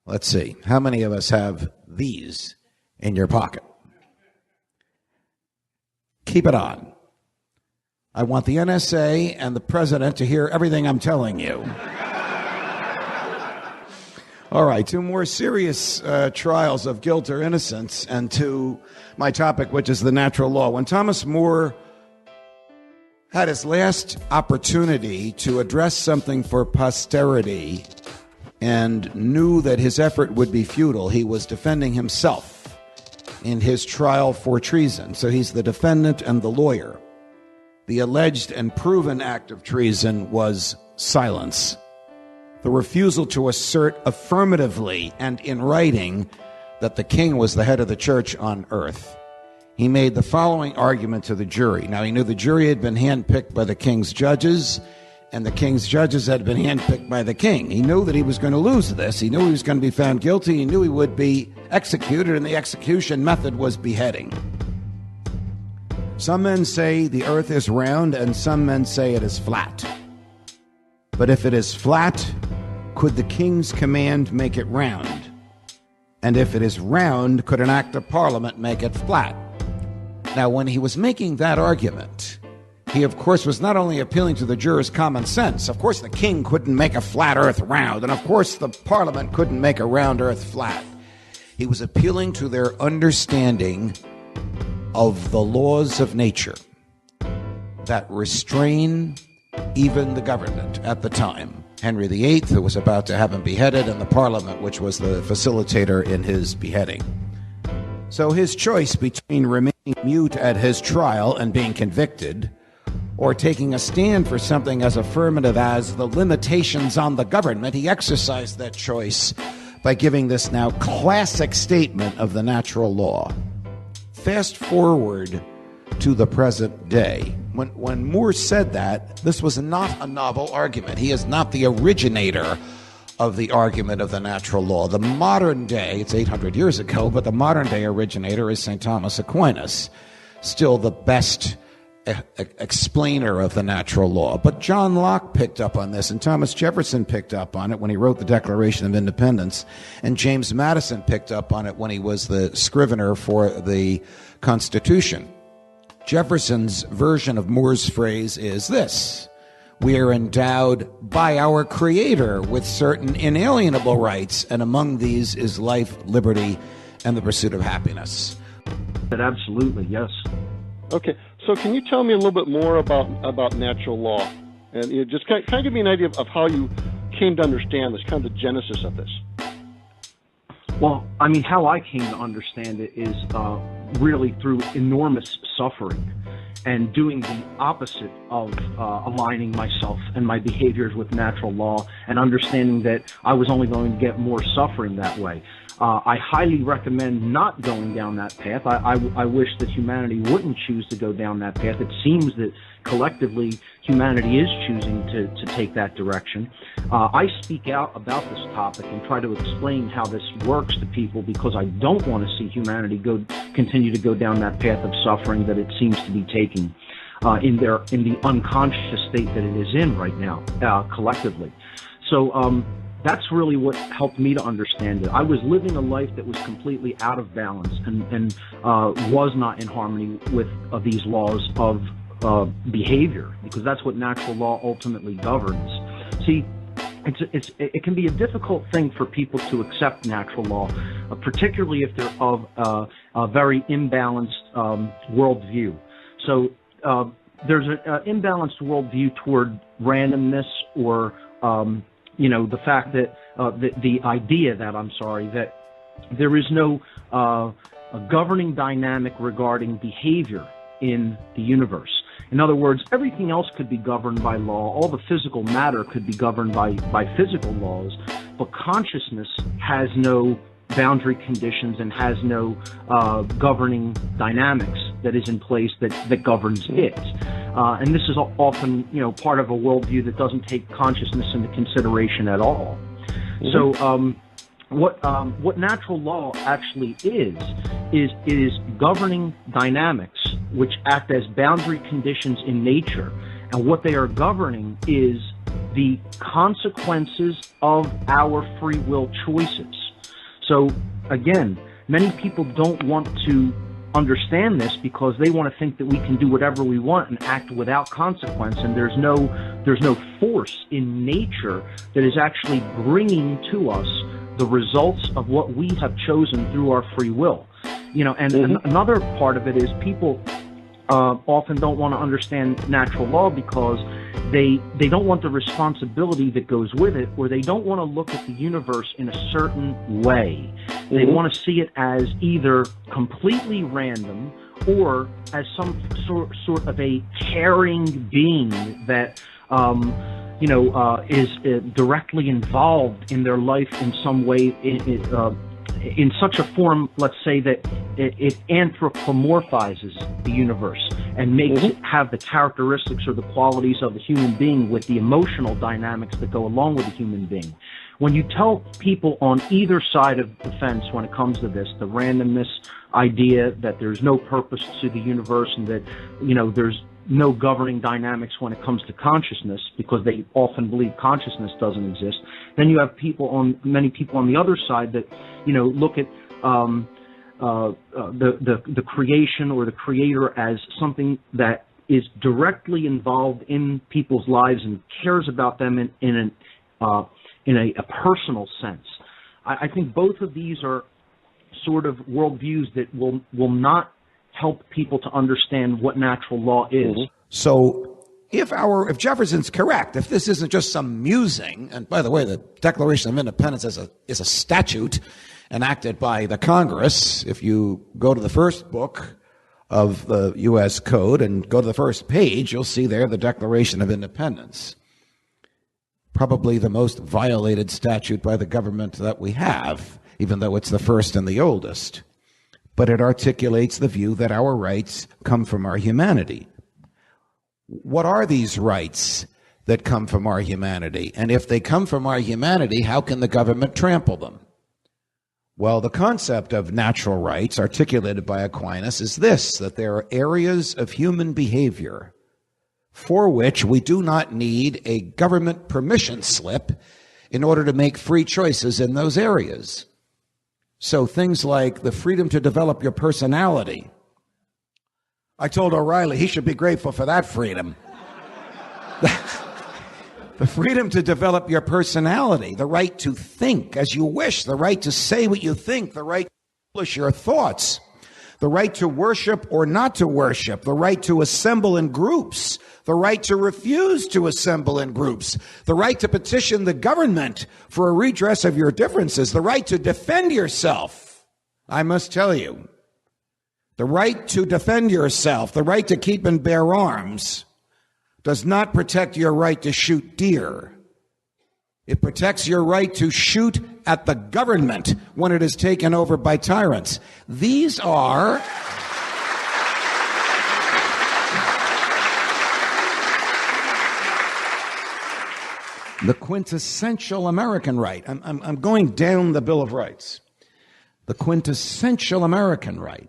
Let's see. How many of us have these in your pocket? Keep it on. I want the NSA and the president to hear everything I'm telling you. All right, to more serious trials of guilt or innocence, and to my topic, which is the natural law. When Thomas More had his last opportunity to address something for posterity and knew that his effort would be futile, he was defending himself in his trial for treason. So he's the defendant and the lawyer. The alleged and proven act of treason was silence. The refusal to assert affirmatively and in writing that the king was the head of the church on earth. He made the following argument to the jury. Now, he knew the jury had been handpicked by the king's judges, and the king's judges had been handpicked by the king. He knew that he was going to lose this. He knew he was going to be found guilty. He knew he would be executed, and the execution method was beheading. Some men say the earth is round, and some men say it is flat. But if it is flat, could the king's command make it round? And if it is round, could an act of parliament make it flat? Now, when he was making that argument, he, of course, was not only appealing to the jurors' common sense. Of course, the king couldn't make a flat earth round, and of course, the parliament couldn't make a round earth flat. He was appealing to their understanding of the laws of nature that restrain even the government at the time. Henry VIII, who was about to have him beheaded, and the Parliament, which was the facilitator in his beheading. So his choice between remaining mute at his trial and being convicted, or taking a stand for something as affirmative as the limitations on the government, he exercised that choice by giving this now classic statement of the natural law. Fast forward to the present day. When Moore said that, this was not a novel argument. He is not the originator of the argument of the natural law. The modern day, it's 800 years ago, but the modern day originator is St. Thomas Aquinas, still the best explainer of the natural law. But John Locke picked up on this, and Thomas Jefferson picked up on it when he wrote the Declaration of Independence, and James Madison picked up on it when he was the scrivener for the Constitution. Jefferson's version of Moore's phrase is this: we are endowed by our Creator with certain inalienable rights, and among these is life, liberty, and the pursuit of happiness. Absolutely, yes. Okay, so can you tell me a little bit more about natural law? And just kind of give me an idea of how you came to understand this, kind of the genesis of this. Well, I mean, how I came to understand it is really through enormous suffering and doing the opposite of aligning myself and my behaviors with natural law, and understanding that I was only going to get more suffering that way. I highly recommend not going down that path. I wish that humanity wouldn't choose to go down that path. It seems that collectively humanity is choosing to take that direction. I speak out about this topic and try to explain how this works to people, because I don't want to see humanity continue to go down that path of suffering that it seems to be taking in the unconscious state that it is in right now, collectively. So that's really what helped me to understand it. I was living a life that was completely out of balance and was not in harmony with these laws of behavior, because that's what natural law ultimately governs. See, it can be a difficult thing for people to accept natural law, particularly if they're of a very imbalanced worldview. So there's an imbalanced worldview toward randomness, or the fact that the idea that there is no governing dynamic regarding behavior in the universe. In other words, everything else could be governed by law. All the physical matter could be governed by physical laws, but consciousness has no boundary conditions and has no governing dynamics that is in place that governs it. And this is often, part of a worldview that doesn't take consciousness into consideration at all. Mm-hmm. So what natural law actually is governing dynamics which act as boundary conditions in nature. And what they are governing is the consequences of our free will choices. So again, many people don't want to understand this because they want to think that we can do whatever we want and act without consequence, and there's no force in nature that is actually bringing to us the results of what we have chosen through our free will. And another part of it is people often don't want to understand natural law because they don't want the responsibility that goes with it, or they don't want to look at the universe in a certain way. They want to see it as either completely random or as some sort of a caring being that is directly involved in their life in some way, in such a form, let's say, that it anthropomorphizes the universe and makes it have the characteristics or the qualities of a human being with the emotional dynamics that go along with a human being. When you tell people on either side of the fence when it comes to this, the randomness idea that there's no purpose to the universe and that, there's no governing dynamics when it comes to consciousness, because they often believe consciousness doesn't exist, then you have many people on the other side that, look at the creation or the creator as something that is directly involved in people's lives and cares about them in a personal sense. I think both of these are sort of worldviews that will not help people to understand what natural law is. So if Jefferson's correct, if this isn't just some musing, and by the way, the Declaration of Independence is a statute enacted by the Congress. If you go to the first book of the U.S. Code and go to the first page, you'll see there the Declaration of Independence. Probably the most violated statute by the government that we have, even though it's the first and the oldest. But it articulates the view that our rights come from our humanity. What are these rights that come from our humanity? And if they come from our humanity, how can the government trample them? Well, the concept of natural rights articulated by Aquinas is this, that there are areas of human behavior for which we do not need a government permission slip in order to make free choices in those areas. So things like the freedom to develop your personality. I told O'Reilly he should be grateful for that freedom. The freedom to develop your personality, the right to think as you wish, the right to say what you think, the right to publish your thoughts, the right to worship or not to worship, the right to assemble in groups, the right to refuse to assemble in groups, the right to petition the government for a redress of your differences, the right to defend yourself. I must tell you, the right to defend yourself, the right to keep and bear arms, does not protect your right to shoot deer. It protects your right to shoot at the government when it is taken over by tyrants. These are the quintessential American right. I'm going down the Bill of Rights. The quintessential American right.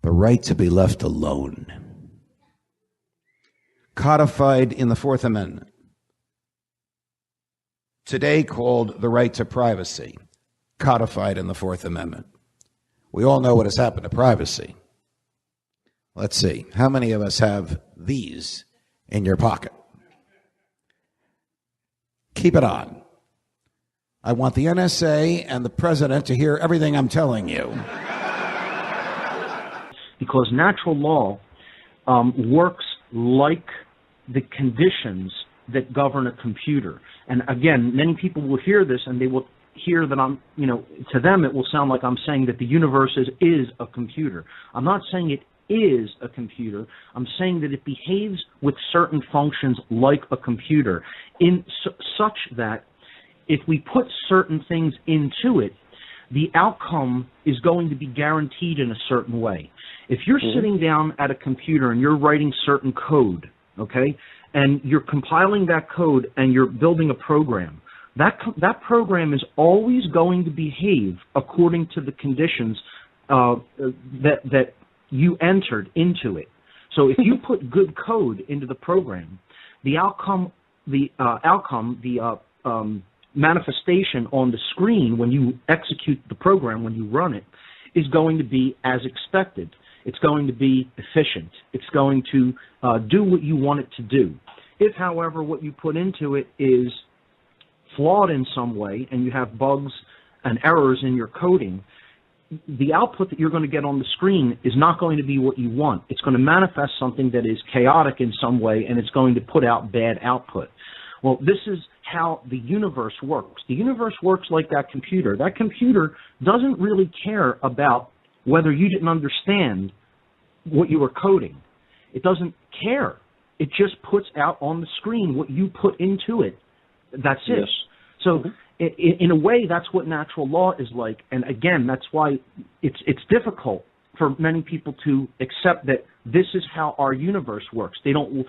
The right to be left alone. Codified in the Fourth Amendment. Today called the right to privacy. Codified in the Fourth Amendment. We all know what has happened to privacy. Let's see. How many of us have these in your pocket? Keep it on. I want the NSA and the president to hear everything I'm telling you. Because natural law works like the conditions that govern a computer. And again, many people will hear this and they will hear that I'm, to them it will sound like I'm saying that the universe is a computer. I'm not saying it is a computer. I'm saying that it behaves with certain functions like a computer, in such that if we put certain things into it, the outcome is going to be guaranteed in a certain way. If you're sitting down at a computer and you're writing certain code, okay, and you're compiling that code and you're building a program, that program is always going to behave according to the conditions that you entered into it. So if you put good code into the program, the manifestation on the screen when you execute the program, when you run it, is going to be as expected. It's going to be efficient. It's going to do what you want it to do. If, however, what you put into it is flawed in some way and you have bugs and errors in your coding, the output that you're going to get on the screen is not going to be what you want. It's going to manifest something that is chaotic in some way, and it's going to put out bad output. Well, this is how the universe works. The universe works like that computer. That computer doesn't really care about whether you didn't understand what you were coding. It doesn't care. It just puts out on the screen what you put into it. That's it. Yes. So in a way, that's what natural law is like. And again, that's why it's difficult for many people to accept that this is how our universe works. They don't,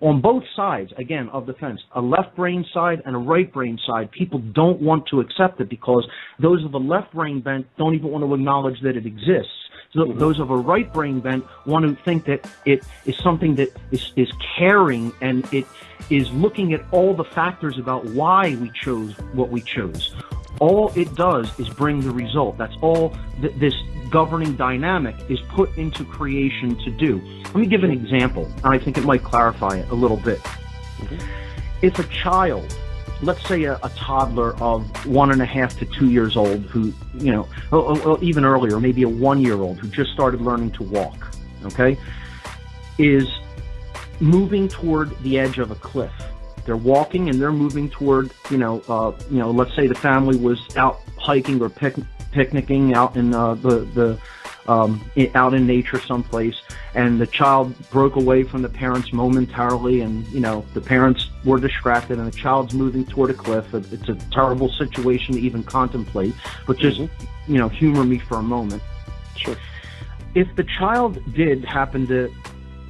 on both sides, again, of the fence, a left brain side and a right brain side, people don't want to accept it because those of the left brain bent don't even want to acknowledge that it exists. So those of a right brain bent want to think that it is something that is caring, and it is looking at all the factors about why we chose what we chose. All it does is bring the result. That's all this governing dynamic is put into creation to do. Let me give an example, and I think it might clarify it a little bit. If a child, let's say a toddler of 1.5 to 2 years old who, you know, even earlier, maybe a 1-year-old who just started learning to walk, okay, is moving toward the edge of a cliff. They're walking and they're moving toward, let's say the family was out hiking or picnicking out in out in nature someplace, and the child broke away from the parents momentarily, and the parents were distracted, and the child's moving toward a cliff. It's a terrible situation to even contemplate, but just humor me for a moment. Sure. If the child did happen to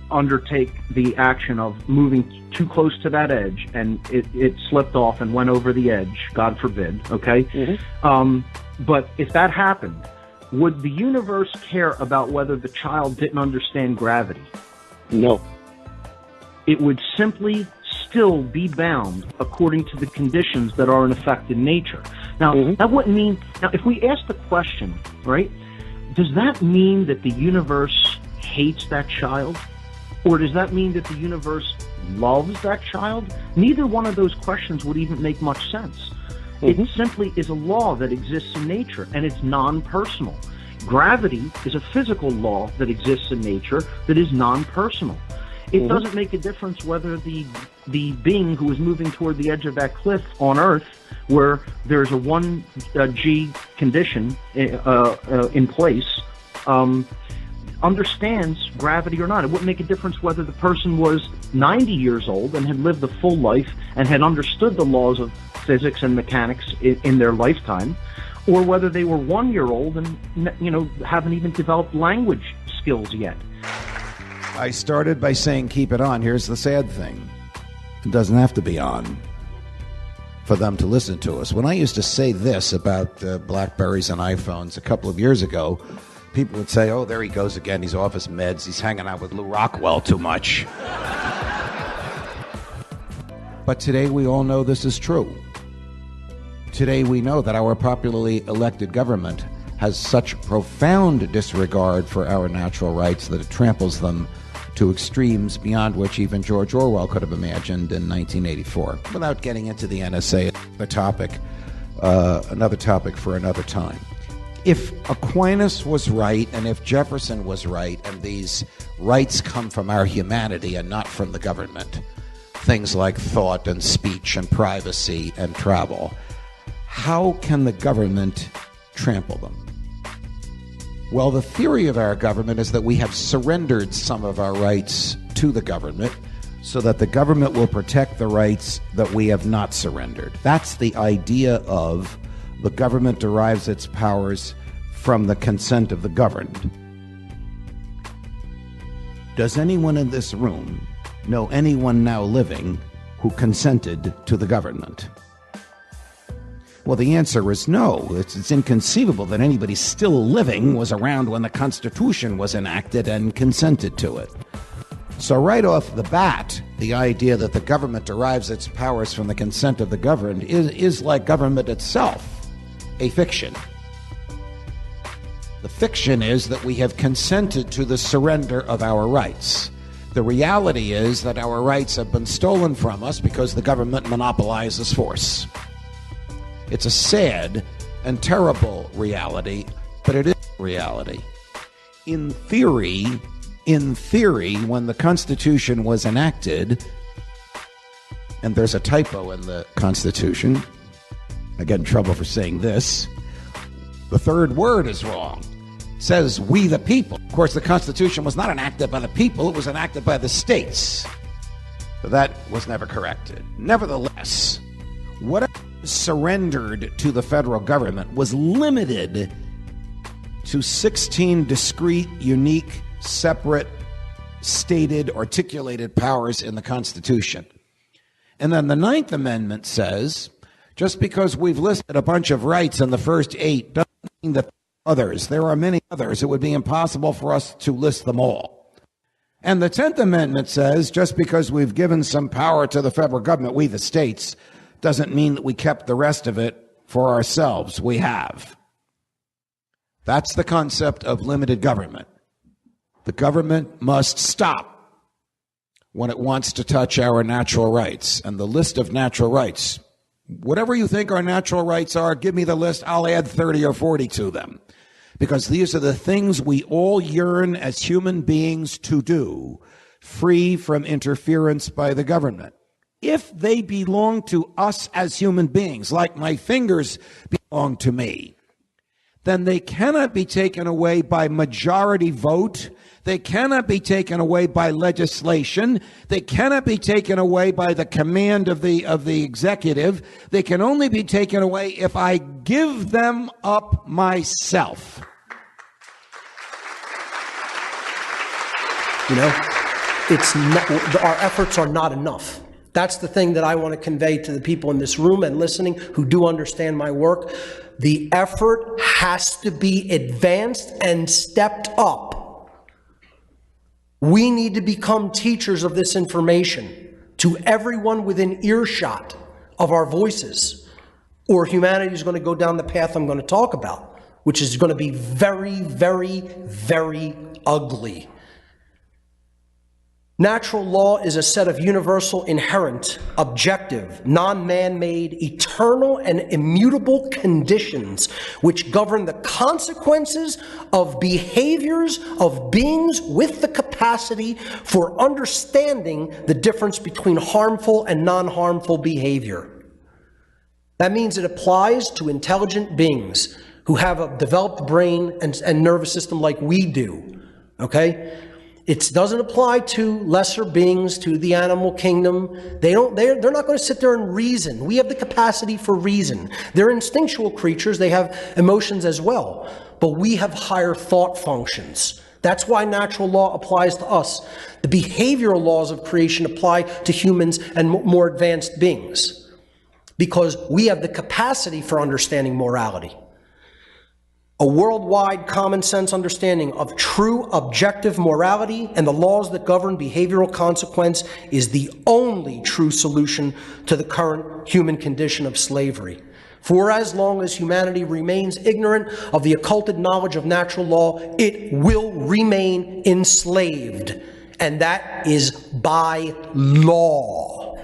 undertake the action of moving too close to that edge and it slipped off and went over the edge, God forbid, okay? But if that happened, would the universe care about whether the child didn't understand gravity? No. It would simply still be bound according to the conditions that are in effect in nature. Now, that wouldn't mean, if we ask the question, right, does that mean that the universe hates that child? Or does that mean that the universe loves that child? Neither one of those questions would even make much sense. It simply is a law that exists in nature, and it's non-personal. Gravity is a physical law that exists in nature that is non-personal. It doesn't make a difference whether the being who is moving toward the edge of that cliff on Earth, where there's a 1 G condition in place, understands gravity or not. It wouldn't make a difference whether the person was 90 years old and had lived a full life and had understood the laws of physics and mechanics in their lifetime, or whether they were 1-year-old and haven't even developed language skills yet. I started by saying keep it on. Here's the sad thing. It doesn't have to be on for them to listen to us. When I used to say this about BlackBerries and iPhones a couple of years ago, people would say, oh, there he goes again. He's off his meds. He's hanging out with Lou Rockwell too much. But today we all know this is true. Today we know that our popularly elected government has such profound disregard for our natural rights that it tramples them to extremes beyond which even George Orwell could have imagined in 1984. Without getting into the NSA, another topic for another time. If Aquinas was right, and if Jefferson was right, and these rights come from our humanity and not from the government, things like thought and speech and privacy and travel, how can the government trample them? Well, the theory of our government is that we have surrendered some of our rights to the government so that the government will protect the rights that we have not surrendered. That's the idea of the government derives its powers from the consent of the governed. Does anyone in this room know anyone now living who consented to the government? Well, the answer is no. It's inconceivable that anybody still living was around when the Constitution was enacted and consented to it. So right off the bat, the idea that the government derives its powers from the consent of the governed is like government itself, a fiction. The fiction is that we have consented to the surrender of our rights. The reality is that our rights have been stolen from us because the government monopolizes force. It's a sad and terrible reality, but it is reality. In theory, when the Constitution was enacted, and there's a typo in the Constitution, I get in trouble for saying this, the third word is wrong. It says, we the people. Of course, the Constitution was not enacted by the people, it was enacted by the states. So that was never corrected. Nevertheless, whatever was surrendered to the federal government was limited to 16 discrete, unique, separate, stated, articulated powers in the Constitution. And then the Ninth Amendment says, just because we've listed a bunch of rights in the first 8 doesn't mean that others. There are many others. It would be impossible for us to list them all. And the 10th Amendment says, just because we've given some power to the federal government, we the states, doesn't mean that we kept the rest of it for ourselves. We have. That's the concept of limited government. The government must stop when it wants to touch our natural rights. And the list of natural rights, whatever you think our natural rights are, give me the list. I'll add 30 or 40 to them. Because these are the things we all yearn as human beings to do, free from interference by the government. If they belong to us as human beings, like my fingers belong to me, then they cannot be taken away by majority vote. They cannot be taken away by legislation. They cannot be taken away by the command of the executive. They can only be taken away if I give them up myself. You know, it's not, our efforts are not enough. That's the thing that I want to convey to the people in this room and listening who do understand my work. The effort has to be advanced and stepped up. We need to become teachers of this information to everyone within earshot of our voices, or humanity is going to go down the path I'm going to talk about, which is going to be very, very, very ugly. Natural law is a set of universal, inherent, objective, non-man-made, eternal, and immutable conditions which govern the consequences of behaviors of beings with the capacity for understanding the difference between harmful and non-harmful behavior. That means it applies to intelligent beings who have a developed brain and nervous system like we do, okay? It doesn't apply to lesser beings, to the animal kingdom. They're not going to sit there and reason. We have the capacity for reason. They're instinctual creatures. They have emotions as well. But we have higher thought functions. That's why natural law applies to us. The behavioral laws of creation apply to humans and more advanced beings, because we have the capacity for understanding morality. A worldwide common sense understanding of true objective morality and the laws that govern behavioral consequence is the only true solution to the current human condition of slavery. For as long as humanity remains ignorant of the occulted knowledge of natural law, it will remain enslaved. And that is by law,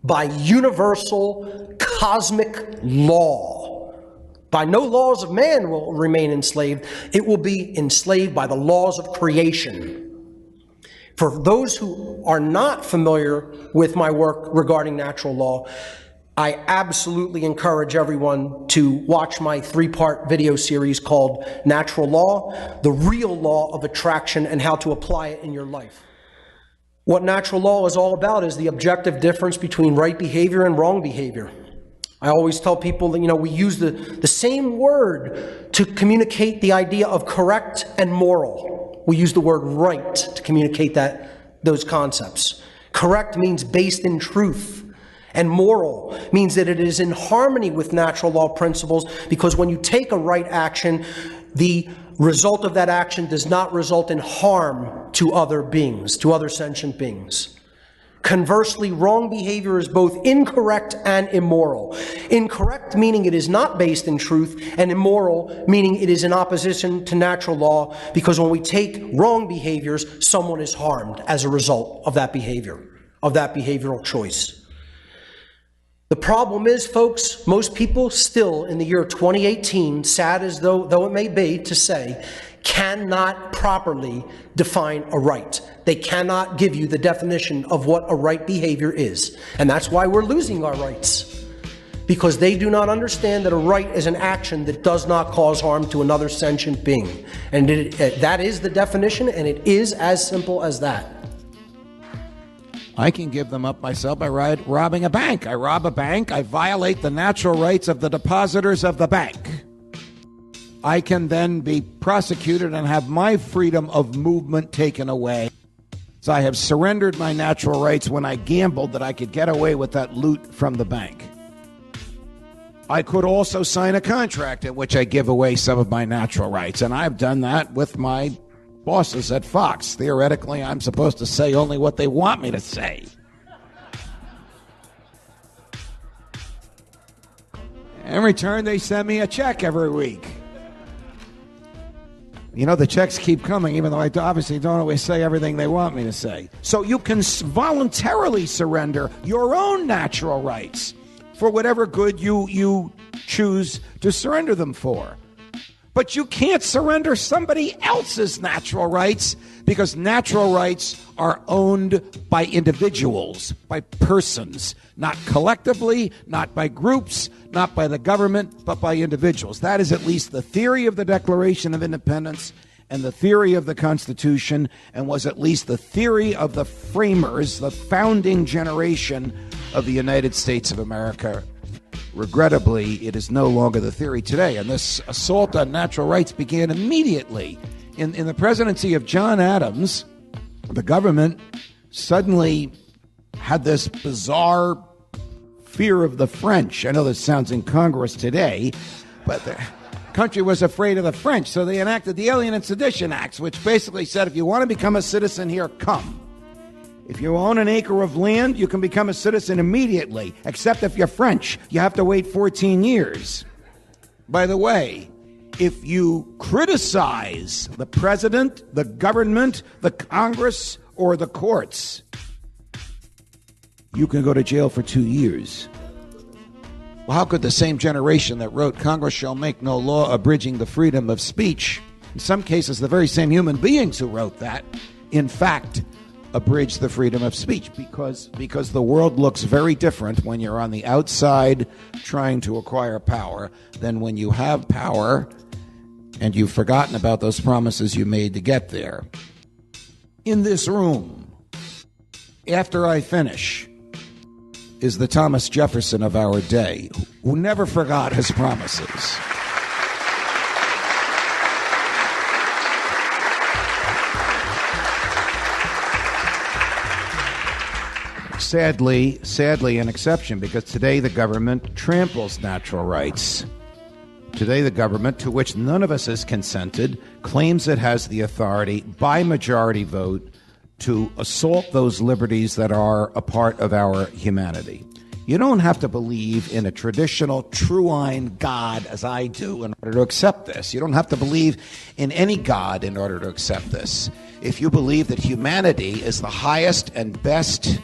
by universal cosmic law. By no laws of man will remain enslaved. It will be enslaved by the laws of creation. For those who are not familiar with my work regarding natural law, I absolutely encourage everyone to watch my 3-part video series called Natural Law, the Real Law of Attraction and How to Apply It in Your Life. What natural law is all about is the objective difference between right behavior and wrong behavior. I always tell people that, we use the same word to communicate the idea of correct and moral. We use the word right to communicate those concepts. Correct means based in truth, and moral means that it is in harmony with natural law principles, because when you take a right action, the result of that action does not result in harm to other beings, to other sentient beings. Conversely, wrong behavior is both incorrect and immoral. Incorrect meaning it is not based in truth, and immoral meaning it is in opposition to natural law, because when we take wrong behaviors, someone is harmed as a result of that behavior, of that behavioral choice. The problem is, folks, most people still in the year 2018, sad as though it may be to say, cannot properly define a right. They cannot give you the definition of what a right behavior is. And that's why we're losing our rights. Because they do not understand that a right is an action that does not cause harm to another sentient being. And that is the definition, and it is as simple as that. I can give them up myself by robbing a bank. I rob a bank, I violate the natural rights of the depositors of the bank. I can then be prosecuted and have my freedom of movement taken away. So I have surrendered my natural rights when I gambled that I could get away with that loot from the bank. I could also sign a contract in which I give away some of my natural rights, and I've done that with my bosses at Fox. Theoretically, I'm supposed to say only what they want me to say. In return, they send me a check every week. You know, the checks keep coming, even though I obviously don't always say everything they want me to say. So you can voluntarily surrender your own natural rights for whatever good you choose to surrender them for. But you can't surrender somebody else's natural rights, because natural rights are owned by individuals, by persons, not collectively, not by groups, not by the government, but by individuals. That is at least the theory of the Declaration of Independence and the theory of the Constitution, and was at least the theory of the framers, the founding generation of the United States of America. Regrettably, it is no longer the theory today, and this assault on natural rights began immediately. In the presidency of John Adams, the government suddenly had this bizarre fear of the French. I know this sounds incongruous today, but the country was afraid of the French, so they enacted the Alien and Sedition Acts, which basically said, if you want to become a citizen here, come. If you own an acre of land, you can become a citizen immediately, except if you're French. You have to wait 14 years. By the way, if you criticize the president, the government, the Congress, or the courts, you can go to jail for 2 years. Well, how could the same generation that wrote Congress shall make no law abridging the freedom of speech, in some cases the very same human beings who wrote that, in fact, abridge the freedom of speech? Because the world looks very different when you're on the outside trying to acquire power than when you have power and you've forgotten about those promises you made to get there. In this room, after I finish, is the Thomas Jefferson of our day, who never forgot his promises. Sadly, an exception, because today the government tramples natural rights. Today the government, to which none of us has consented, claims it has the authority by majority vote to assault those liberties that are a part of our humanity. You don't have to believe in a traditional true-line God, as I do, in order to accept this. You don't have to believe in any God in order to accept this. If you believe that humanity is the highest and best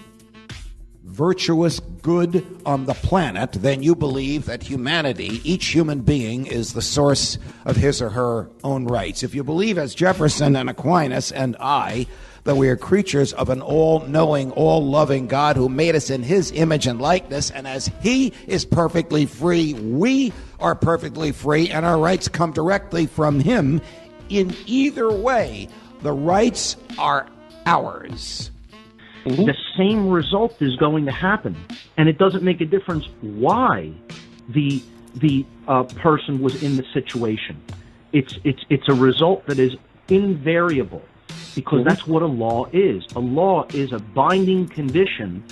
virtuous good on the planet, then you believe that humanity, each human being, is the source of his or her own rights. If you believe, as Jefferson and Aquinas and I, that we are creatures of an all-knowing, all-loving God who made us in his image and likeness, and as he is perfectly free, we are perfectly free, and our rights come directly from him, in either way, the rights are ours. The same result is going to happen, and it doesn't make a difference why the person was in the situation. It's a result that is invariable, because that's what a law is. A law is a binding condition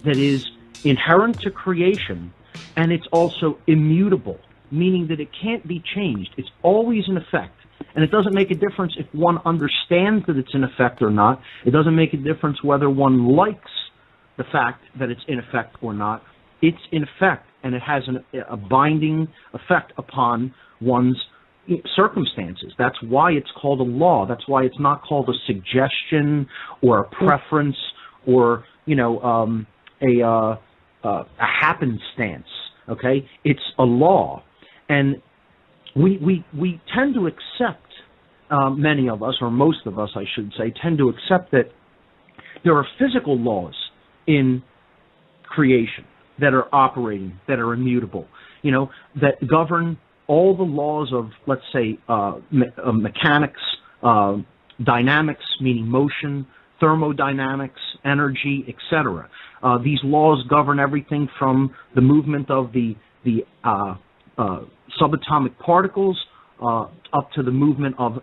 that is inherent to creation, and it's also immutable, meaning that it can't be changed. It's always in effect. And it doesn't make a difference if one understands that it's in effect or not. It doesn't make a difference whether one likes the fact that it's in effect or not. It's in effect, and it has a binding effect upon one's circumstances. That's why it's called a law. That's why it's not called a suggestion or a preference or, a happenstance. Okay, it's a law, and we tend to accept, many of us, or most of us, I should say, tend to accept that there are physical laws in creation that are operating, that are immutable, that govern all the laws of, let's say, mechanics, dynamics, meaning motion, thermodynamics, energy, etc. These laws govern everything from the movement of the subatomic particles up to the movement of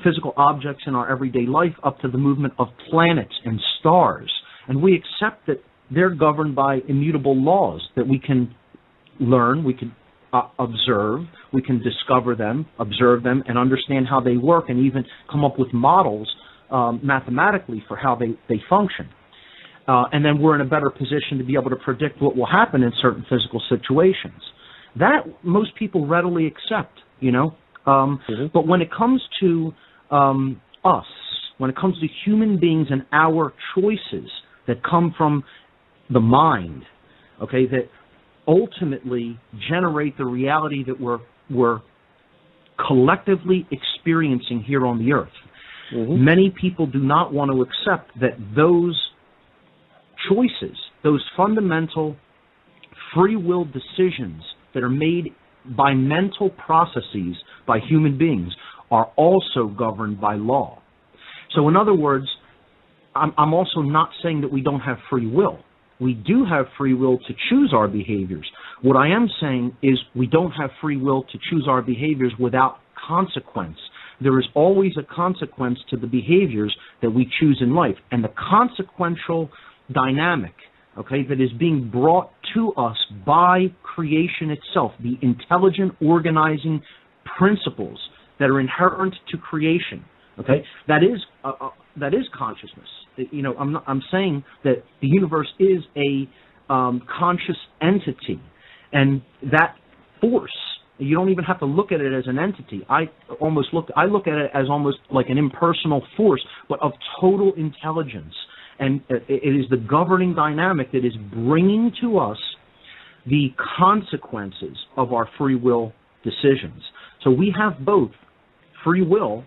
physical objects in our everyday life, up to the movement of planets and stars. And we accept that they're governed by immutable laws that we can learn, we can observe, we can discover them, observe them, and understand how they work, and even come up with models mathematically for how they function. And then we're in a better position to be able to predict what will happen in certain physical situations. That most people readily accept, But when it comes to us, when it comes to human beings and our choices that come from the mind, okay, that ultimately generate the reality that we're collectively experiencing here on the earth. Many people do not want to accept that those choices, those fundamental free will decisions that are made by mental processes by human beings are also governed by law. So in other words, I'm also not saying that we don't have free will. We do have free will to choose our behaviors. What I am saying is we don't have free will to choose our behaviors without consequence. There is always a consequence to the behaviors that we choose in life. And the consequential dynamic, okay, that is being brought to us by creation itself, the intelligent organizing principles that are inherent to creation, okay, that is consciousness. I'm saying that the universe is a conscious entity, and that force, you don't even have to look at it as an entity. I look at it as almost like an impersonal force, but of total intelligence. And it is the governing dynamic that is bringing to us the consequences of our free will decisions. So we have both free will,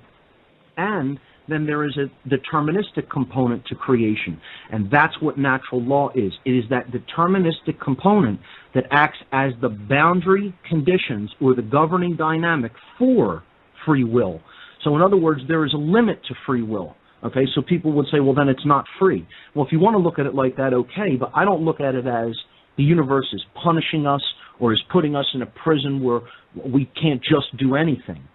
and then there is a deterministic component to creation. And that's what natural law is. It is that deterministic component that acts as the boundary conditions or the governing dynamic for free will. So in other words, there is a limit to free will. Okay, so people would say, well, then it's not free. Well, if you want to look at it like that, okay, but I don't look at it as the universe is punishing us or is putting us in a prison where we can't just do anything.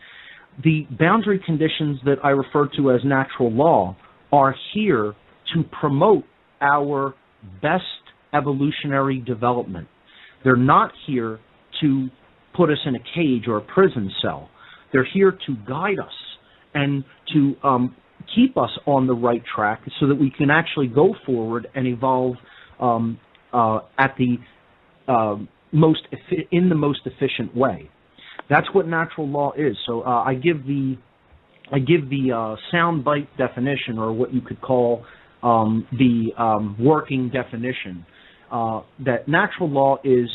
The boundary conditions that I refer to as natural law are here to promote our best evolutionary development. They're not here to put us in a cage or a prison cell. They're here to guide us and to keep us on the right track so that we can actually go forward and evolve at the most efficient way. That's what natural law is. So I give the soundbite definition, or what you could call the working definition, that natural law is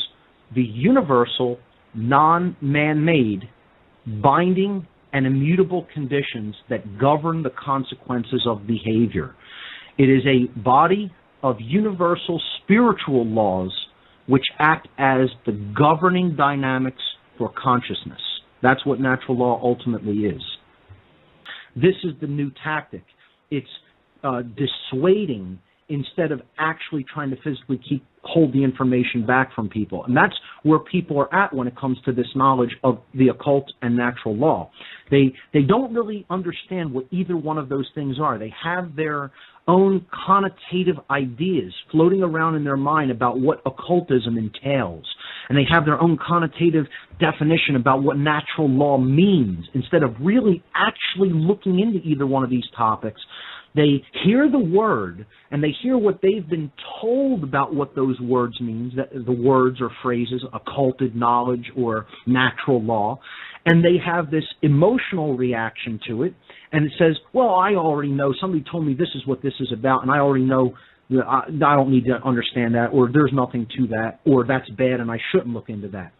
the universal, non-man-made, binding and immutable conditions that govern the consequences of behavior. It is a body of universal spiritual laws which act as the governing dynamics for consciousness. That's what natural law ultimately is. This is the new tactic. It's dissuading instead of actually trying to physically hold the information back from people. And that's where people are at when it comes to this knowledge of the occult and natural law. They don't really understand what either one of those things are. They have their own connotative ideas floating around in their mind about what occultism entails. And they have their own connotative definition about what natural law means, instead of really actually looking into either one of these topics They hear the word, and they hear what they've been told about what those words means, that the words or phrases, occulted knowledge or natural law, and they have this emotional reaction to it, and it says, well, I already know, somebody told me this is what this is about, and I already know, I don't need to understand that, or there's nothing to that, or that's bad and I shouldn't look into that.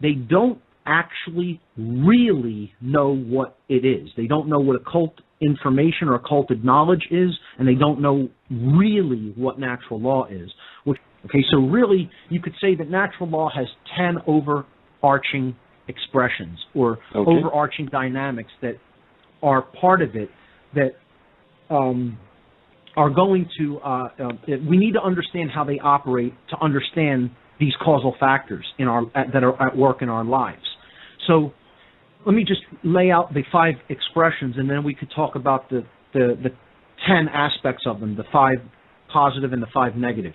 They don't actually really know what it is. They don't know what occult information or occulted knowledge is, and they don't know really what natural law is. Okay, so really, you could say that natural law has 10 overarching expressions or overarching dynamics that are part of it that are going to, we need to understand how they operate to understand these causal factors that are at work in our lives. So let me just lay out the 5 expressions, and then we could talk about the 10 aspects of them, the 5 positive and the 5 negative.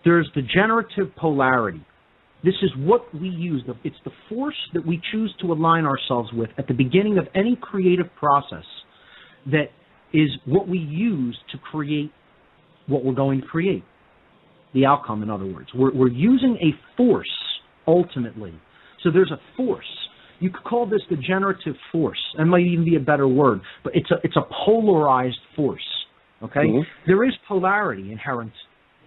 There's the generative polarity. This is what we use. It's the force that we choose to align ourselves with at the beginning of any creative process that is what we use to create what we're going to create, the outcome, in other words. We're using a force, ultimately. So there's a force. You could call this the generative force. That might even be a better word, but it's a polarized force, okay? Mm-hmm. There is polarity inherent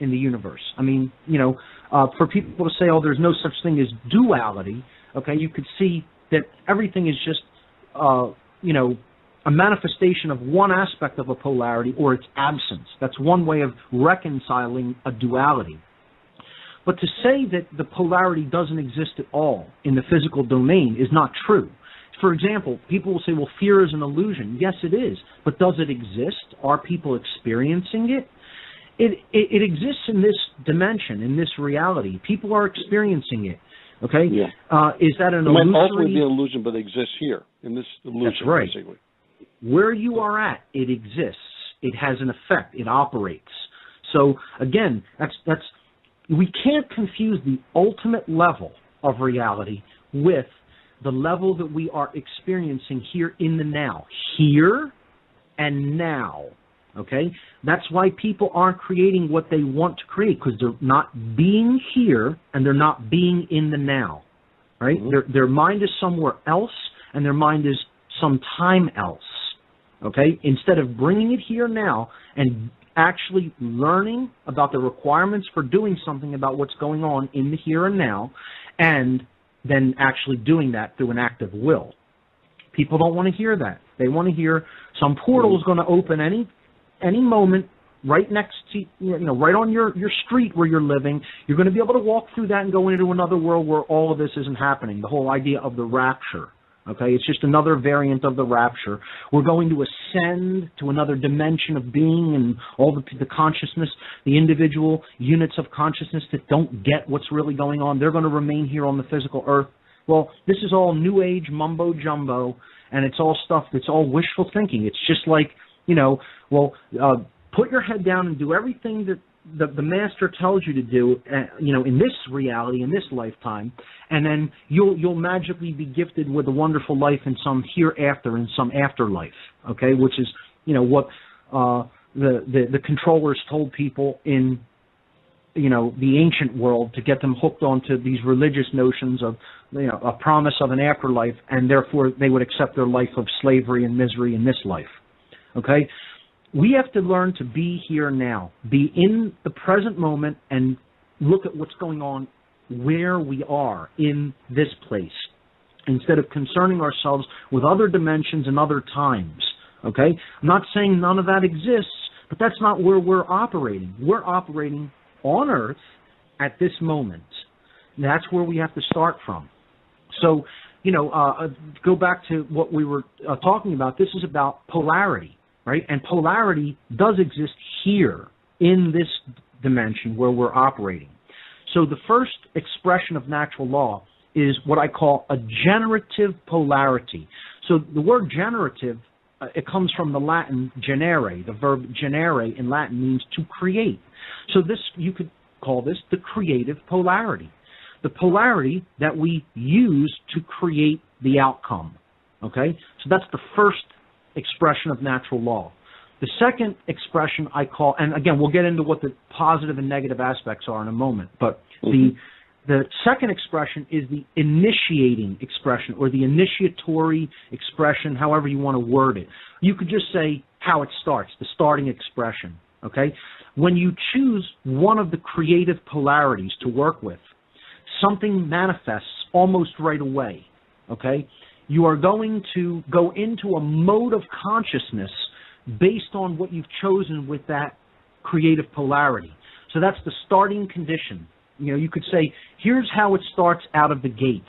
in the universe. I mean, you know, for people to say, oh, there's no such thing as duality, okay, you could see that everything is just, you know, a manifestation of one aspect of a polarity or its absence. That's one way of reconciling a duality. But to say that the polarity doesn't exist at all in the physical domain is not true. For example, people will say, well, fear is an illusion. Yes, it is. But does it exist? Are people experiencing it? It exists in this dimension, in this reality. People are experiencing it. Okay? Yeah. Is that an illusion? It might ultimately be an illusion, but it exists here, in this illusion, that's right. Basically. Where you are at, it exists. It has an effect. It operates. So, again, we can't confuse the ultimate level of reality with the level that we are experiencing here in the now. Here and now. Okay? That's why people aren't creating what they want to create, because they're not being here and they're not being in the now. Right? Mm-hmm. Their mind is somewhere else, and their mind is sometime else. Okay? Instead of bringing it here now and actually learning about the requirements for doing something about what's going on in the here and now, and then actually doing that through an act of will. People don't want to hear that. They want to hear some portal is going to open any moment right next to, you know, right on your street where you're living. You're going to be able to walk through that and go into another world where all of this isn't happening. The whole idea of the rapture. Okay, it's just another variant of the rapture. We're going to ascend to another dimension of being, and all the consciousness, the individual units of consciousness that don't get what's really going on, they're going to remain here on the physical earth. Well, this is all New Age mumbo-jumbo, and it's all stuff that's all wishful thinking. It's just like, you know, well, put your head down and do everything that the master tells you to do, you know, in this reality, in this lifetime, and then you'll magically be gifted with a wonderful life in some hereafter, in some afterlife, okay, which is, you know, what the controllers told people in, you know, the ancient world to get them hooked onto these religious notions of, you know, a promise of an afterlife, and therefore they would accept their life of slavery and misery in this life, okay? We have to learn to be here now, be in the present moment, and look at what's going on where we are in this place, instead of concerning ourselves with other dimensions and other times, okay? I'm not saying none of that exists, but that's not where we're operating. We're operating on Earth at this moment. That's where we have to start from. So, you know, go back to what we were talking about. This is about polarity. Right? And polarity does exist here in this dimension where we're operating. So the first expression of natural law is what I call a generative polarity. So the word generative, it comes from the Latin genere. The verb genere in Latin means to create. So this, you could call this the creative polarity. The polarity that we use to create the outcome. Okay? So that's the first expression of natural law. The second expression I call, and again, we'll get into what the positive and negative aspects are in a moment, but the second expression is the initiating expression, or the initiatory expression, however you want to word it. You could just say how it starts, the starting expression, okay? When you choose one of the creative polarities to work with, something manifests almost right away, okay? You are going to go into a mode of consciousness based on what you've chosen with that creative polarity. So that's the starting condition. You know, you could say, here's how it starts out of the gates.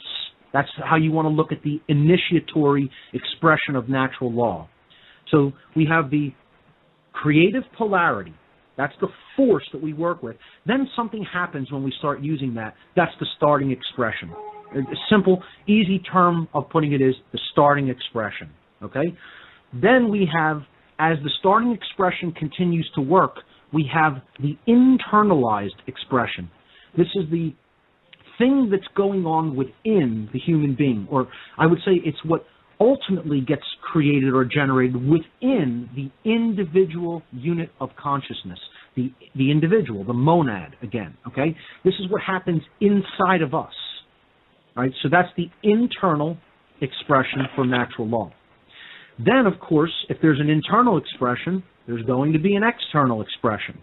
That's how you want to look at the initiatory expression of natural law. So we have the creative polarity. That's the force that we work with. Then something happens when we start using that. That's the starting expression. A simple, easy term of putting it is the starting expression. Okay? Then we have, as the starting expression continues to work, we have the internalized expression. This is the thing that's going on within the human being, or I would say it's what ultimately gets created or generated within the individual unit of consciousness, the individual, the monad, again, okay? This is what happens inside of us, right? So that's the internal expression for natural law. Then, of course, if there's an internal expression, there's going to be an external expression.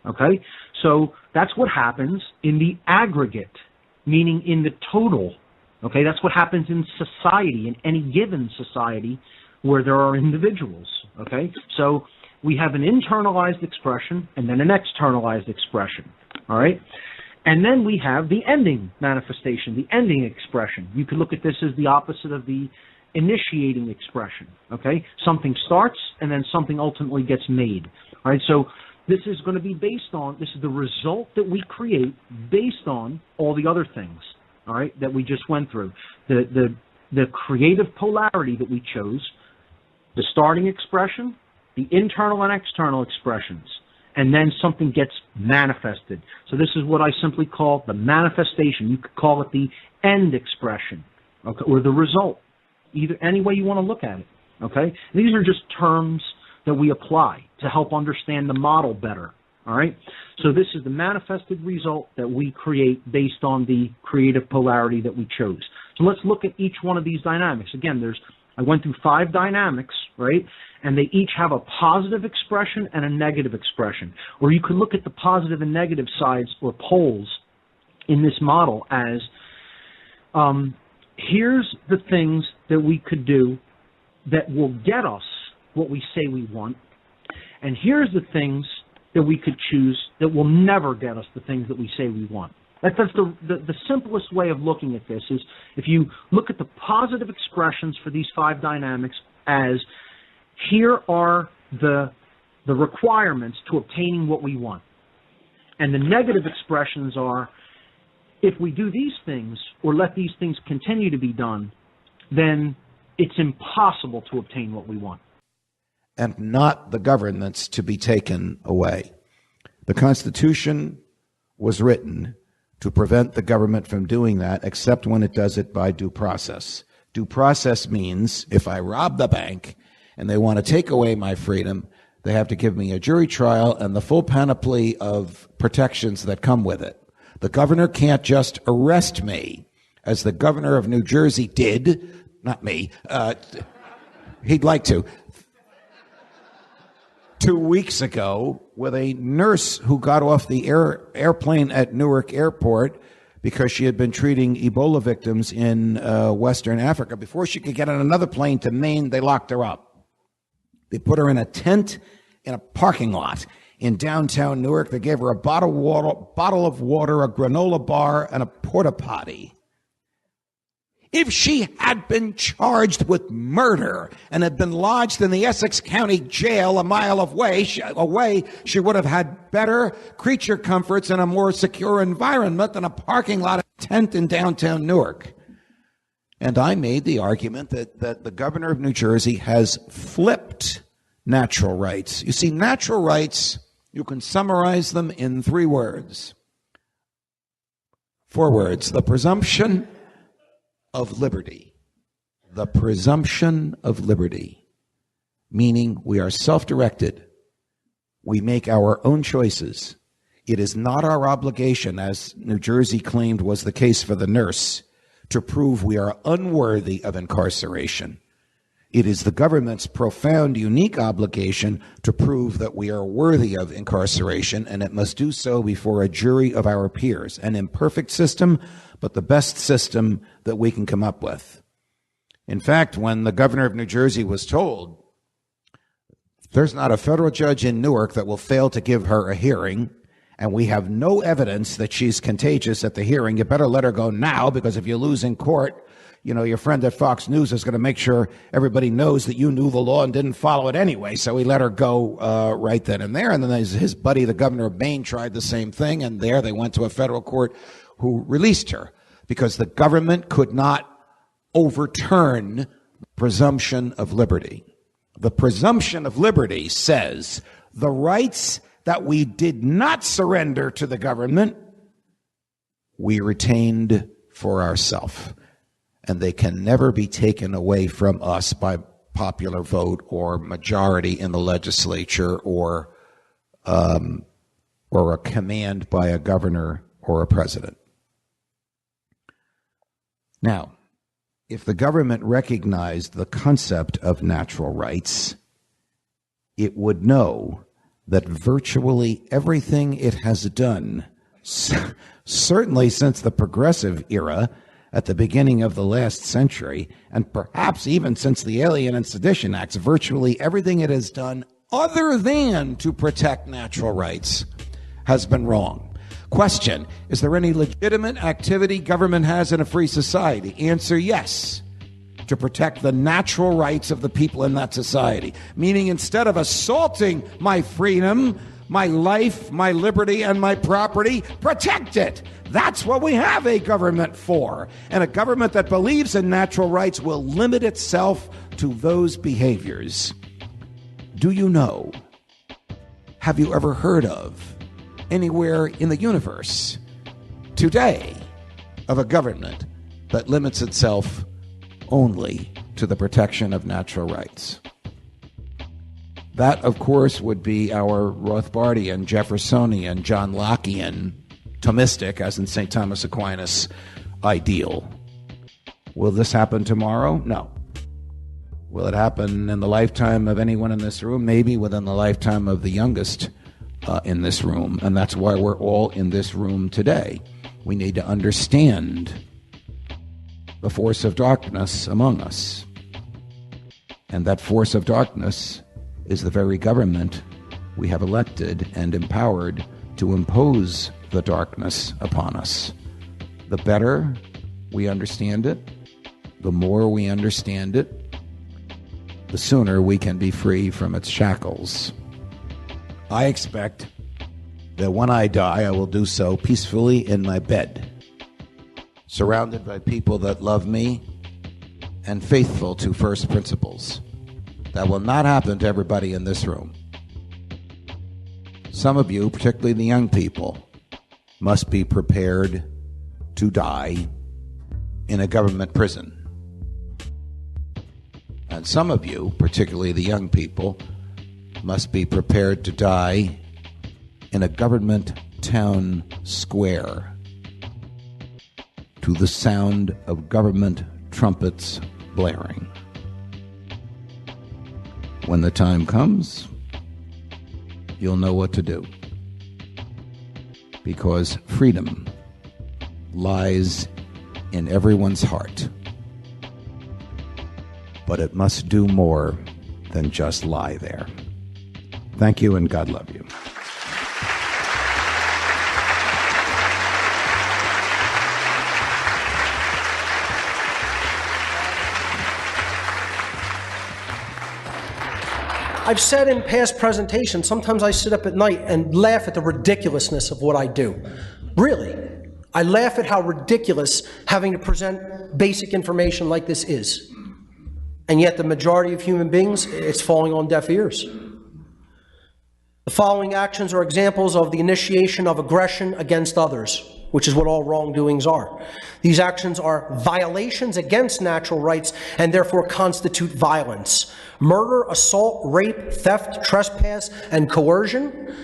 Okay? So that's what happens in the aggregate, meaning in the total. Okay? That's what happens in society, in any given society where there are individuals. Okay? So we have an internalized expression and then an externalized expression. All right? And then we have the ending manifestation, the ending expression. You could look at this as the opposite of the initiating expression. Okay? Something starts and then something ultimately gets made. All right? So this is going to be based on, this is the result that we create based on all the other things, all right, that we just went through. The creative polarity that we chose, the starting expression, the internal and external expressions, and then something gets manifested. So this is what I simply call the manifestation. You could call it the end expression, okay, or the result, either any way you want to look at it, okay? These are just terms that we apply to help understand the model better, all right? So this is the manifested result that we create based on the creative polarity that we chose. So let's look at each one of these dynamics. Again, I went through 5 dynamics, right? And they each have a positive expression and a negative expression. Or you could look at the positive and negative sides or poles in this model as, here's the things that we could do that will get us what we say we want, and here's the things that we could choose that will never get us the things that we say we want. That's the simplest way of looking at this is if you look at the positive expressions for these 5 dynamics as here are the requirements to obtaining what we want. And the negative expressions are if we do these things or let these things continue to be done, then it's impossible to obtain what we want. And not the governments to be taken away. The Constitution was written to prevent the government from doing that, except when it does it by due process. Due process means if I rob the bank and they want to take away my freedom, they have to give me a jury trial and the full panoply of protections that come with it. The governor can't just arrest me, as the governor of New Jersey did, not me, he'd like to, 2 weeks ago with a nurse who got off the airplane at Newark Airport because she had been treating Ebola victims in Western Africa. Before she could get on another plane to Maine, they locked her up. They put her in a tent in a parking lot in downtown Newark. They gave her a bottle of water, a granola bar, and a porta potty. If she had been charged with murder and had been lodged in the Essex County Jail a mile away, she would have had better creature comforts and a more secure environment than a parking lot tent in downtown Newark. And I made the argument that the governor of New Jersey has flipped natural rights. You see, natural rights, you can summarize them in 3 words. 4 words. The presumption of liberty. The presumption of liberty. Meaning we are self-directed. We make our own choices. It is not our obligation, as New Jersey claimed was the case for the nurse, to prove we are unworthy of incarceration. It is the government's profound, unique obligation to prove that we are worthy of incarceration, and it must do so before a jury of our peers. An imperfect system, but the best system that we can come up with. In fact, when the governor of New Jersey was told, there's not a federal judge in Newark that will fail to give her a hearing, and we have no evidence that she's contagious at the hearing, you better let her go now, because if you lose in court, you know, your friend at Fox News is going to make sure everybody knows that you knew the law and didn't follow it anyway. So he let her go right then and there. And then his buddy, the governor of Maine, tried the same thing. And there they went to a federal court who released her because the government could not overturn the presumption of liberty. The presumption of liberty says the rights that we did not surrender to the government, we retained for ourselves. And they can never be taken away from us by popular vote or majority in the legislature or a command by a governor or a president. Now, if the government recognized the concept of natural rights, it would know that virtually everything it has done, certainly since the progressive era at the beginning of the last century, and perhaps even since the Alien and Sedition Acts, virtually everything it has done other than to protect natural rights has been wrong. Question, is there any legitimate activity government has in a free society? Answer, yes. To protect the natural rights of the people in that society. Meaning instead of assaulting my freedom, my life, my liberty, and my property, protect it. That's what we have a government for. And a government that believes in natural rights will limit itself to those behaviors. Do you know, have you ever heard of, anywhere in the universe today, of a government that limits itself only to the protection of natural rights? That, of course, would be our Rothbardian, Jeffersonian, John Lockean, Thomistic, as in St. Thomas Aquinas, ideal. Will this happen tomorrow? No. Will it happen in the lifetime of anyone in this room? Maybe within the lifetime of the youngest in this room. And that's why we're all in this room today. We need to understand the force of darkness among us. And that force of darkness is the very government we have elected and empowered to impose the darkness upon us. The better we understand it, the more we understand it, the sooner we can be free from its shackles. I expect that when I die, I will do so peacefully in my bed, surrounded by people that love me and faithful to first principles. That will not happen to everybody in this room. Some of you, particularly the young people, must be prepared to die in a government prison. And some of you, particularly the young people, must be prepared to die in a government town square to the sound of government trumpets blaring. When the time comes, you'll know what to do. Because freedom lies in everyone's heart. But it must do more than just lie there. Thank you, and God love you. I've said in past presentations, sometimes I sit up at night and laugh at the ridiculousness of what I do. Really. I laugh at how ridiculous having to present basic information like this is. And yet the majority of human beings, it's falling on deaf ears. The following actions are examples of the initiation of aggression against others. which is what all wrongdoings are. These actions are violations against natural rights and therefore constitute violence. Murder, assault, rape, theft, trespass, and coercion.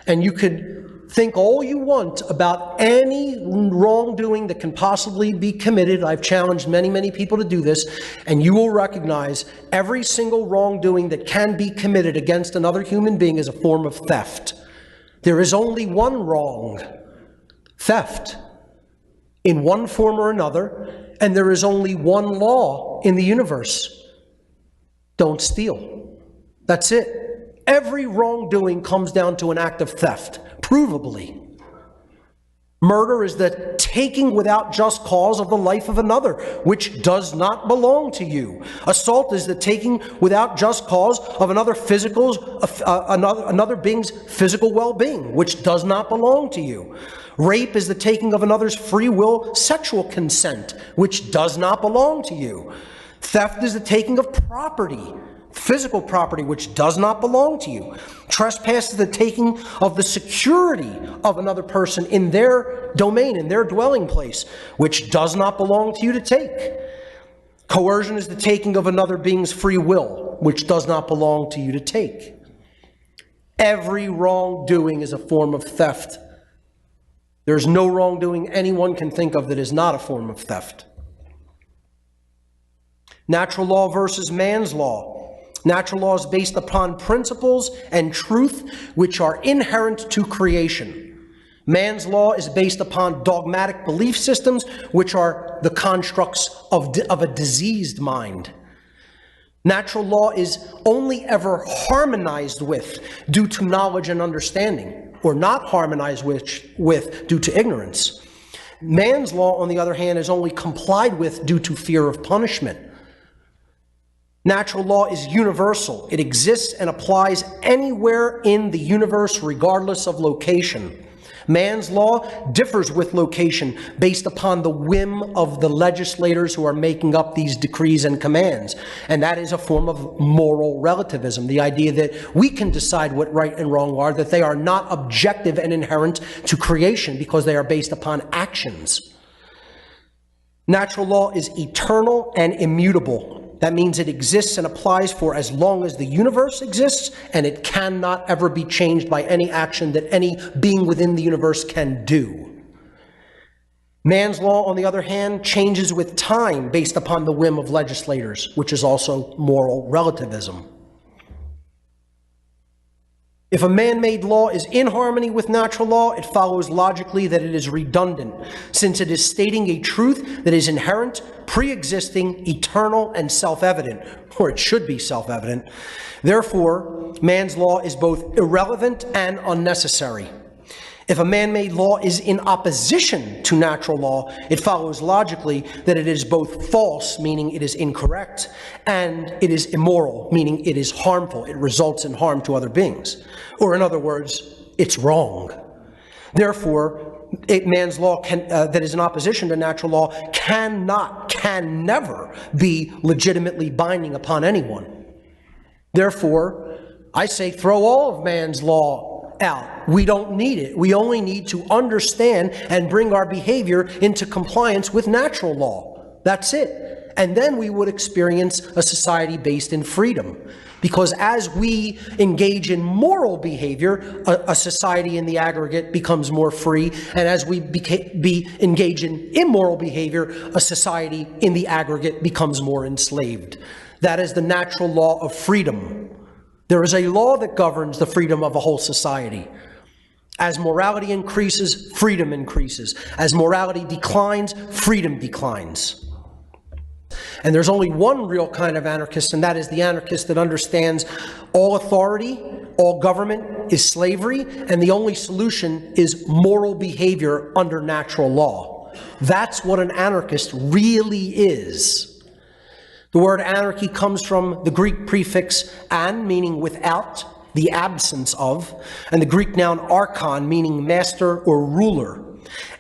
And you could think all you want about any wrongdoing that can possibly be committed. I've challenged many, many people to do this, and you will recognize every single wrongdoing that can be committed against another human being is a form of theft. There is only one wrong, theft, in one form or another, and there is only one law in the universe. Don't steal. That's it. Every wrongdoing comes down to an act of theft, provably. Murder is the taking without just cause of the life of another, which does not belong to you. Assault is the taking without just cause of another being's physical well-being, which does not belong to you. Rape is the taking of another's free will sexual consent, which does not belong to you. Theft is the taking of property, physical property, which does not belong to you. Trespass is the taking of the security of another person in their domain, in their dwelling place, which does not belong to you to take. Coercion is the taking of another being's free will, which does not belong to you to take. Every wrongdoing is a form of theft. There's no wrongdoing anyone can think of that is not a form of theft. Natural law versus man's law. Natural law is based upon principles and truth which are inherent to creation. Man's law is based upon dogmatic belief systems which are the constructs of a diseased mind. Natural law is only ever harmonized with due to knowledge and understanding, or not harmonized with due to ignorance. Man's law, on the other hand, is only complied with due to fear of punishment. Natural law is universal. It exists and applies anywhere in the universe, regardless of location. Man's law differs with location based upon the whim of the legislators who are making up these decrees and commands. And that is a form of moral relativism, the idea that we can decide what right and wrong are, that they are not objective and inherent to creation because they are based upon actions. Natural law is eternal and immutable. That means it exists and applies for as long as the universe exists, and it cannot ever be changed by any action that any being within the universe can do. Man's law, on the other hand, changes with time based upon the whim of legislators, which is also moral relativism. If a man-made law is in harmony with natural law, it follows logically that it is redundant, since it is stating a truth that is inherent, pre-existing, eternal, and self-evident, or it should be self-evident. Therefore, man's law is both irrelevant and unnecessary. If a man-made law is in opposition to natural law, it follows logically that it is both false, meaning it is incorrect, and it is immoral, meaning it is harmful. It results in harm to other beings. Or in other words, it's wrong. Therefore, man's law that is in opposition to natural law can never be legitimately binding upon anyone. Therefore, I say throw all of man's law out. We don't need it. We only need to understand and bring our behavior into compliance with natural law. That's it. And then we would experience a society based in freedom. Because as we engage in moral behavior, a society in the aggregate becomes more free. And as we engage in immoral behavior, a society in the aggregate becomes more enslaved. That is the natural law of freedom. There is a law that governs the freedom of a whole society. As morality increases, freedom increases. As morality declines, freedom declines. And there's only one real kind of anarchist, and that is the anarchist that understands all authority, all government is slavery, and the only solution is moral behavior under natural law. That's what an anarchist really is. The word anarchy comes from the Greek prefix an, meaning without, the absence of, and the Greek noun archon, meaning master or ruler.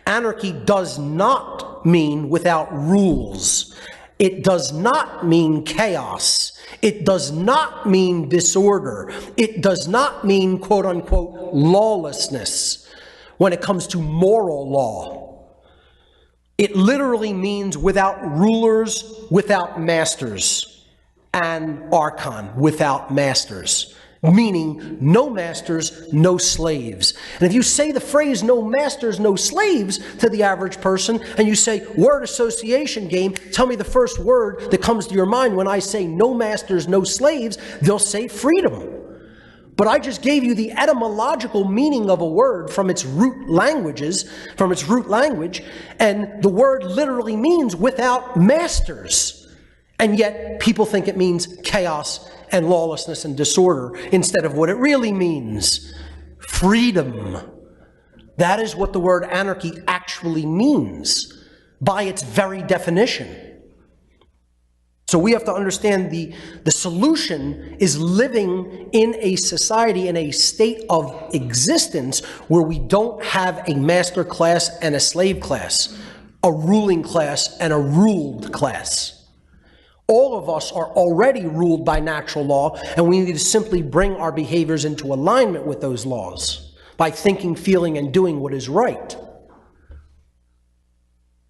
Anarchy does not mean without rules. It does not mean chaos. It does not mean disorder. It does not mean, quote unquote, lawlessness when it comes to moral law. It literally means without rulers, without masters, and archon, without masters, meaning no masters, no slaves. And if you say the phrase no masters, no slaves to the average person, and you say word association game, tell me the first word that comes to your mind when I say no masters, no slaves, they'll say freedom. But I just gave you the etymological meaning of a word from its root language, and the word literally means without masters. And yet people think it means chaos and lawlessness and disorder instead of what it really means, freedom. That is what the word anarchy actually means by its very definition. So we have to understand the solution is living in a society, in a state of existence where we don't have a master class and a slave class, a ruling class and a ruled class. All of us are already ruled by natural law, and we need to simply bring our behaviors into alignment with those laws by thinking, feeling, and doing what is right.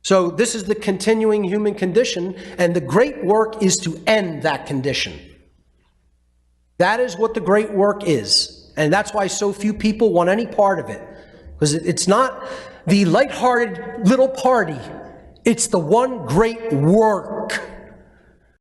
So this is the continuing human condition, and the great work is to end that condition. That is what the great work is, and that's why so few people want any part of it, because it's not the lighthearted little party. It's the one great work